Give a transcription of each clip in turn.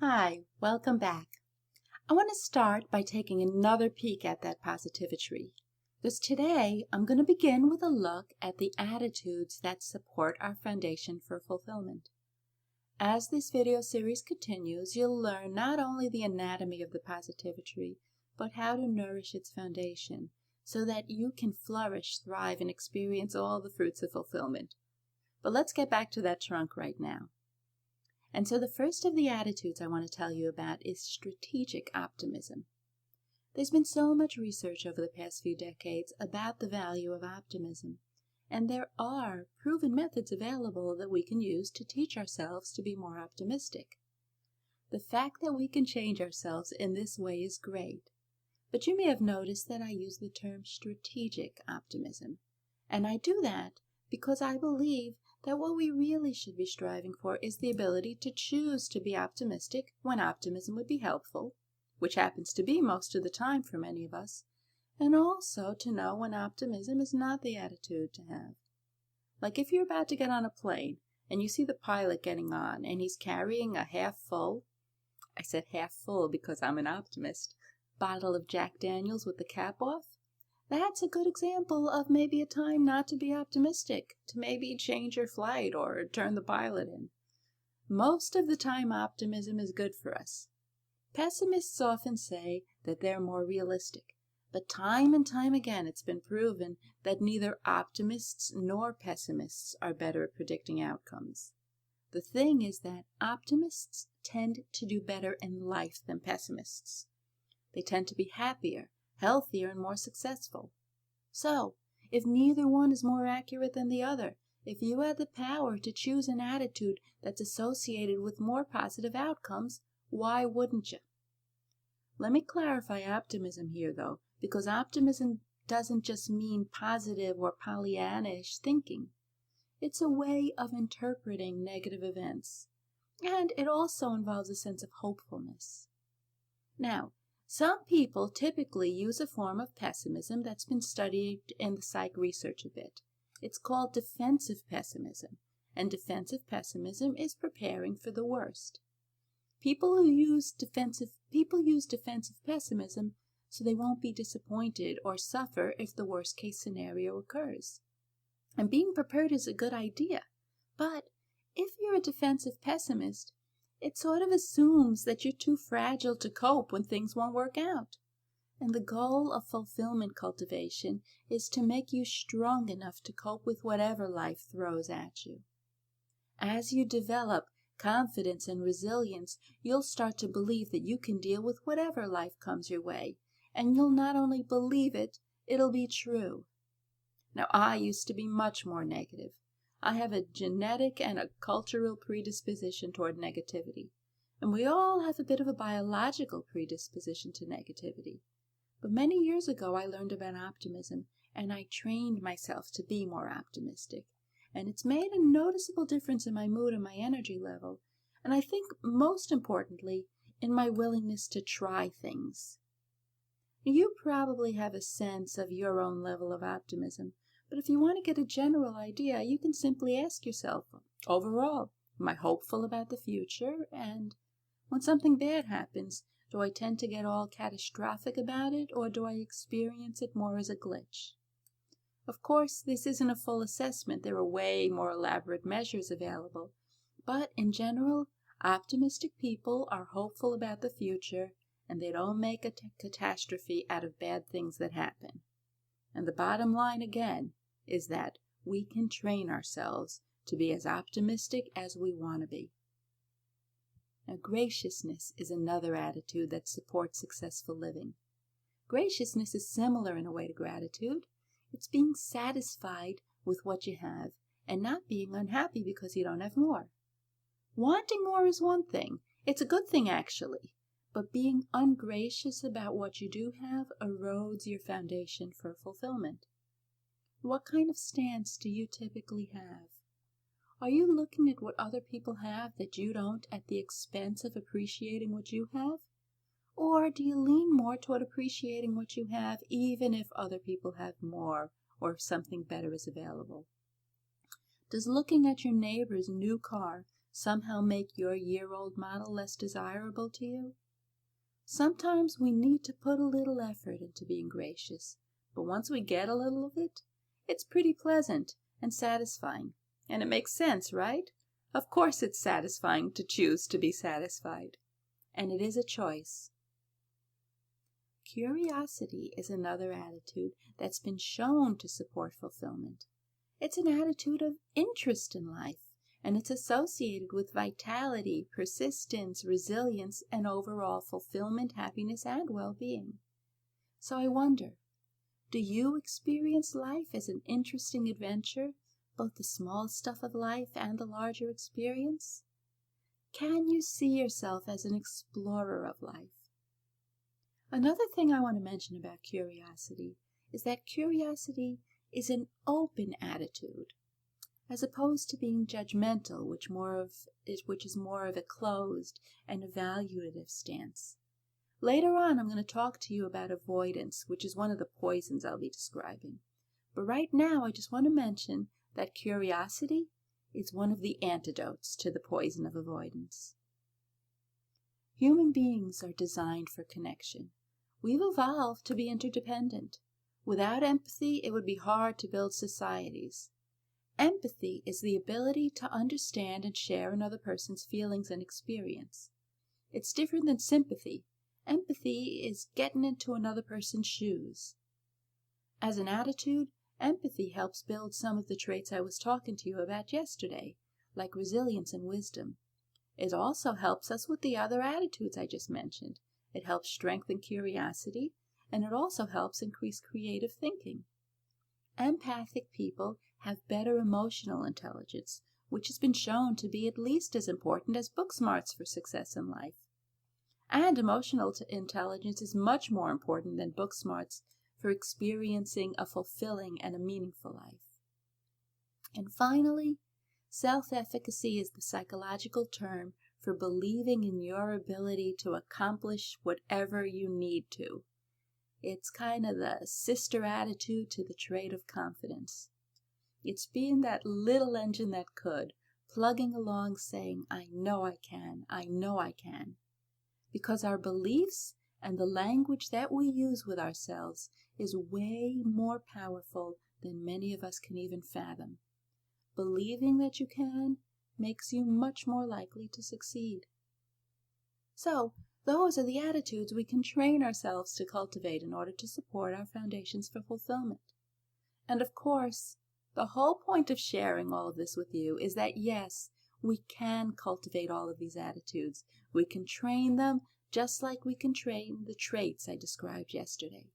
Hi, welcome back. I want to start by taking another peek at that positivity tree. Because today I'm going to begin with a look at the attitudes that support our foundation for fulfillment. As this video series continues, you'll learn not only the anatomy of the positivity tree, but how to nourish its foundation so that you can flourish, thrive, and experience all the fruits of fulfillment. But let's get back to that trunk right now. And so the first of the attitudes I want to tell you about is strategic optimism. There's been so much research over the past few decades about the value of optimism, and there are proven methods available that we can use to teach ourselves to be more optimistic. The fact that we can change ourselves in this way is great, but you may have noticed that I use the term strategic optimism, and I do that because I believe that what we really should be striving for is the ability to choose to be optimistic when optimism would be helpful, which happens to be most of the time for many of us, and also to know when optimism is not the attitude to have. Like if you're about to get on a plane and you see the pilot getting on and he's carrying a half full, I said half full because I'm an optimist, bottle of Jack Daniels with the cap off, that's a good example of maybe a time not to be optimistic, to maybe change your flight or turn the pilot in. Most of the time, optimism is good for us. Pessimists often say that they're more realistic, but time and time again it's been proven that neither optimists nor pessimists are better at predicting outcomes. The thing is that optimists tend to do better in life than pessimists. They tend to be happier, healthier, and more successful. So, if neither one is more accurate than the other, if you had the power to choose an attitude that's associated with more positive outcomes, why wouldn't you? Let me clarify optimism here, though, because optimism doesn't just mean positive or Pollyannish thinking. It's a way of interpreting negative events, and it also involves a sense of hopefulness. Now, some people typically use a form of pessimism that's been studied in the psych research a bit. It's called defensive pessimism, and defensive pessimism is preparing for the worst. People use defensive pessimism so they won't be disappointed or suffer if the worst case scenario occurs. And being prepared is a good idea, but if you're a defensive pessimist, it sort of assumes that you're too fragile to cope when things won't work out. And the goal of fulfillment cultivation is to make you strong enough to cope with whatever life throws at you. As you develop confidence and resilience, you'll start to believe that you can deal with whatever life comes your way. And you'll not only believe it, it'll be true. Now, I used to be much more negative. I have a genetic and a cultural predisposition toward negativity, and we all have a bit of a biological predisposition to negativity. But many years ago I learned about optimism, and I trained myself to be more optimistic, and it's made a noticeable difference in my mood and my energy level, and I think most importantly, in my willingness to try things. You probably have a sense of your own level of optimism, but if you want to get a general idea, you can simply ask yourself, overall, am I hopeful about the future? And when something bad happens, do I tend to get all catastrophic about it, or do I experience it more as a glitch? Of course, this isn't a full assessment. There are way more elaborate measures available. But in general, optimistic people are hopeful about the future, and they don't make a catastrophe out of bad things that happen. And the bottom line, again, is that we can train ourselves to be as optimistic as we want to be. Now, graciousness is another attitude that supports successful living. Graciousness is similar in a way to gratitude. It's being satisfied with what you have and not being unhappy because you don't have more. Wanting more is one thing. It's a good thing, actually. But being ungracious about what you do have erodes your foundation for fulfillment. What kind of stance do you typically have? Are you looking at what other people have that you don't at the expense of appreciating what you have? Or do you lean more toward appreciating what you have even if other people have more or if something better is available? Does looking at your neighbor's new car somehow make your year-old model less desirable to you? Sometimes we need to put a little effort into being gracious, but once we get a little of it, it's pretty pleasant and satisfying. And it makes sense, right? Of course it's satisfying to choose to be satisfied. And it is a choice. Curiosity is another attitude that's been shown to support fulfillment. It's an attitude of interest in life, and it's associated with vitality, persistence, resilience, and overall fulfillment, happiness, and well-being. So I wonder, do you experience life as an interesting adventure, both the small stuff of life and the larger experience? Can you see yourself as an explorer of life? Another thing I want to mention about curiosity is that curiosity is an open attitude, as opposed to being judgmental, which is more of a closed and evaluative stance. Later on, I'm going to talk to you about avoidance, which is one of the poisons I'll be describing. But right now, I just want to mention that curiosity is one of the antidotes to the poison of avoidance. Human beings are designed for connection. We've evolved to be interdependent. Without empathy, it would be hard to build societies. Empathy is the ability to understand and share another person's feelings and experience. It's different than sympathy. Empathy is getting into another person's shoes. As an attitude, empathy helps build some of the traits I was talking to you about yesterday, like resilience and wisdom. It also helps us with the other attitudes I just mentioned. It helps strengthen curiosity, and it also helps increase creative thinking. Empathic people have better emotional intelligence, which has been shown to be at least as important as book smarts for success in life. And emotional intelligence is much more important than book smarts for experiencing a fulfilling and a meaningful life. And finally, self-efficacy is the psychological term for believing in your ability to accomplish whatever you need to. It's kind of the sister attitude to the trait of confidence. It's being that little engine that could, plugging along saying, I know I can, I know I can. Because our beliefs and the language that we use with ourselves is way more powerful than many of us can even fathom. Believing that you can makes you much more likely to succeed. So, those are the attitudes we can train ourselves to cultivate in order to support our foundations for fulfillment. And of course, the whole point of sharing all of this with you is that yes, we can cultivate all of these attitudes. We can train them just like we can train the traits I described yesterday.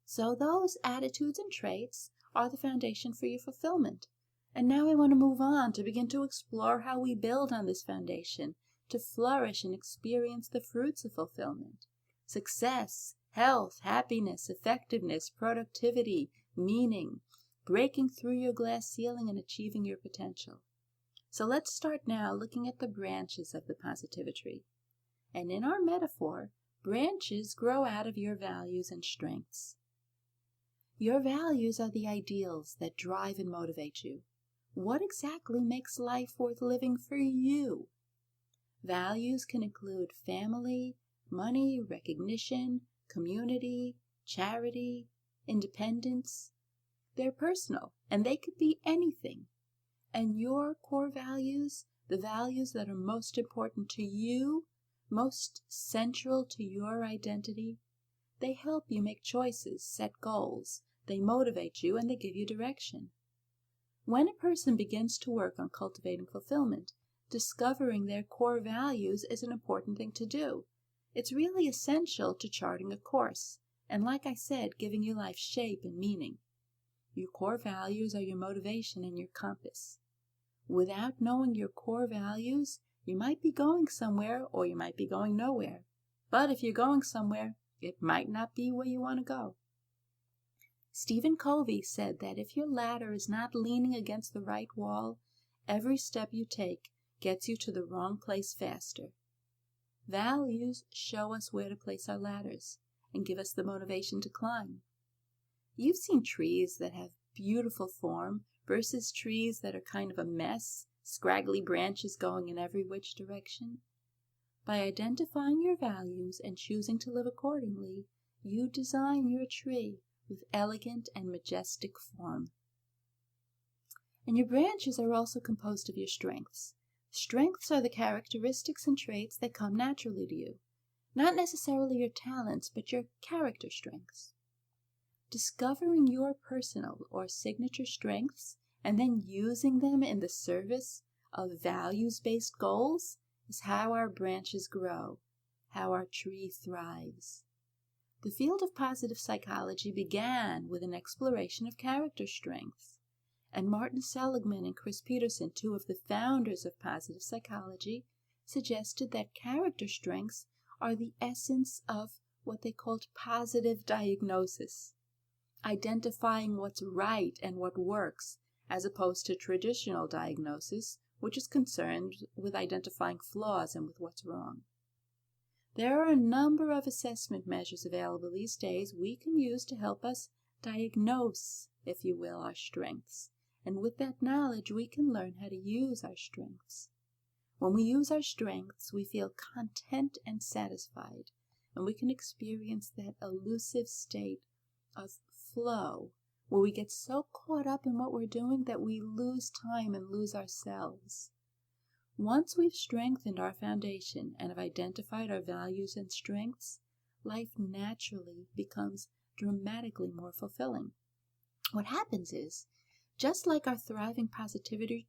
So those attitudes and traits are the foundation for your fulfillment. And now I want to move on to begin to explore how we build on this foundation to flourish and experience the fruits of fulfillment. Success, health, happiness, effectiveness, productivity, meaning, breaking through your glass ceiling and achieving your potential. So let's start now looking at the branches of the positivity tree. And in our metaphor, branches grow out of your values and strengths. Your values are the ideals that drive and motivate you. What exactly makes life worth living for you? Values can include family, money, recognition, community, charity, independence. They're personal, and they could be anything. And your core values, the values that are most important to you, most central to your identity, they help you make choices, set goals, they motivate you, and they give you direction. When a person begins to work on cultivating fulfillment, discovering their core values is an important thing to do. It's really essential to charting a course, and like I said, giving your life shape and meaning. Your core values are your motivation and your compass. Without knowing your core values, you might be going somewhere or you might be going nowhere. But if you're going somewhere, it might not be where you want to go. Stephen Covey said that if your ladder is not leaning against the right wall, every step you take gets you to the wrong place faster. Values show us where to place our ladders and give us the motivation to climb. You've seen trees that have beautiful form versus trees that are kind of a mess, scraggly branches going in every which direction. By identifying your values and choosing to live accordingly, you design your tree with elegant and majestic form. And your branches are also composed of your strengths. Strengths are the characteristics and traits that come naturally to you, not necessarily your talents, but your character strengths. Discovering your personal or signature strengths and then using them in the service of values-based goals is how our branches grow, how our tree thrives. The field of positive psychology began with an exploration of character strengths, and Martin Seligman and Chris Peterson, two of the founders of positive psychology, suggested that character strengths are the essence of what they called positive diagnosis, identifying what's right and what works, as opposed to traditional diagnosis, which is concerned with identifying flaws and with what's wrong. There are a number of assessment measures available these days we can use to help us diagnose, if you will, our strengths. And with that knowledge, we can learn how to use our strengths. When we use our strengths, we feel content and satisfied, and we can experience that elusive state of flow, where we get so caught up in what we're doing that we lose time and lose ourselves. Once we've strengthened our foundation and have identified our values and strengths, life naturally becomes dramatically more fulfilling. What happens is, just like our thriving positivity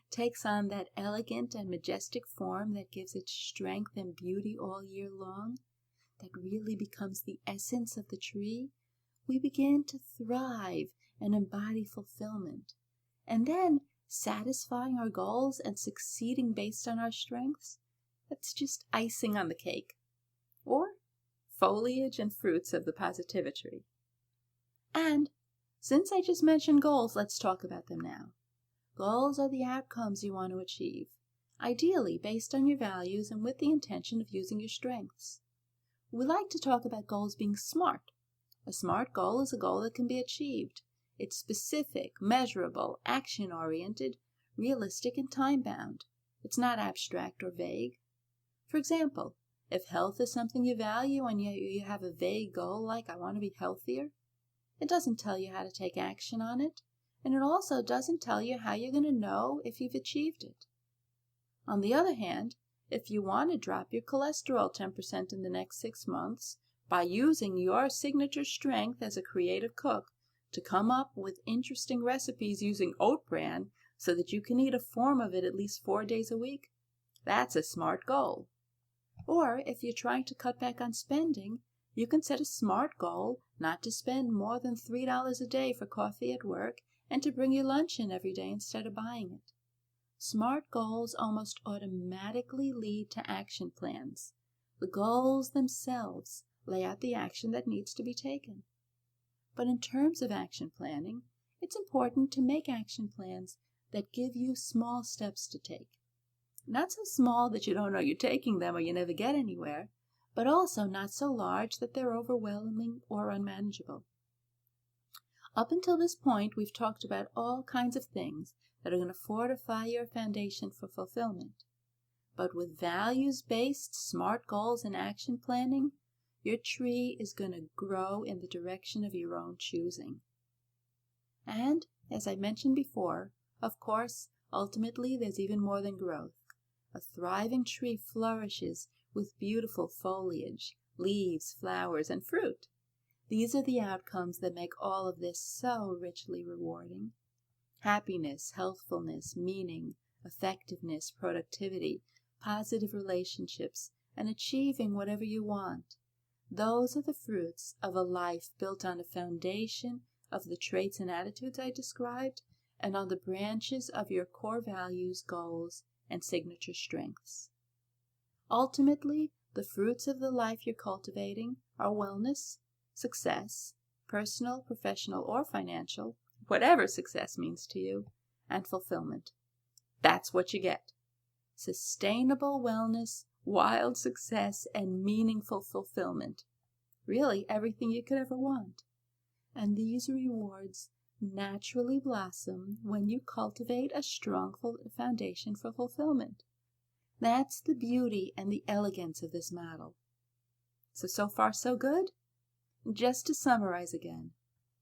takes on that elegant and majestic form that gives it strength and beauty all year long, that really becomes the essence of the tree, we begin to thrive and embody fulfillment. And then, satisfying our goals and succeeding based on our strengths, that's just icing on the cake, or foliage and fruits of the positivity tree. And since I just mentioned goals, let's talk about them now. Goals are the outcomes you want to achieve, ideally based on your values and with the intention of using your strengths. We like to talk about goals being smart. A smart goal is a goal that can be achieved. It's specific, measurable, action-oriented, realistic, and time-bound. It's not abstract or vague. For example, if health is something you value and yet you have a vague goal like, I want to be healthier, it doesn't tell you how to take action on it, and it also doesn't tell you how you're going to know if you've achieved it. On the other hand, if you want to drop your cholesterol 10% in the next 6 months by using your signature strength as a creative cook to come up with interesting recipes using oat bran so that you can eat a form of it at least 4 days a week, that's a smart goal. Or if you're trying to cut back on spending, you can set a smart goal not to spend more than $3 a day for coffee at work and to bring your lunch in every day instead of buying it. Smart goals almost automatically lead to action plans. The goals themselves lay out the action that needs to be taken. But in terms of action planning, it's important to make action plans that give you small steps to take. Not so small that you don't know you're taking them or you never get anywhere, but also not so large that they're overwhelming or unmanageable. Up until this point, we've talked about all kinds of things that are going to fortify your foundation for fulfillment. But with values-based SMART goals and action planning, your tree is going to grow in the direction of your own choosing. And, as I mentioned before, of course, ultimately there's even more than growth. A thriving tree flourishes with beautiful foliage, leaves, flowers, and fruit. These are the outcomes that make all of this so richly rewarding. Happiness, healthfulness, meaning, effectiveness, productivity, positive relationships, and achieving whatever you want. Those are the fruits of a life built on a foundation of the traits and attitudes I described, and on the branches of your core values, goals, and signature strengths. Ultimately, the fruits of the life you're cultivating are wellness, success, personal, professional, or financial, whatever success means to you, and fulfillment. That's what you get. Sustainable wellness, wild success, and meaningful fulfillment. Really, everything you could ever want. And these rewards naturally blossom when you cultivate a strong foundation for fulfillment. That's the beauty and the elegance of this model. So far so good? Just to summarize again,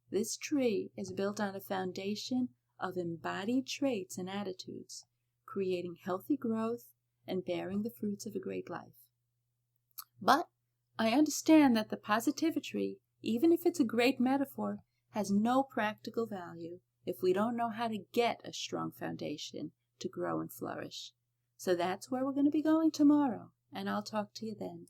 this tree is built on a foundation of embodied traits and attitudes, creating healthy growth and bearing the fruits of a great life. But I understand that the positivity tree, even if it's a great metaphor, has no practical value if we don't know how to get a strong foundation to grow and flourish. So that's where we're going to be going tomorrow, and I'll talk to you then.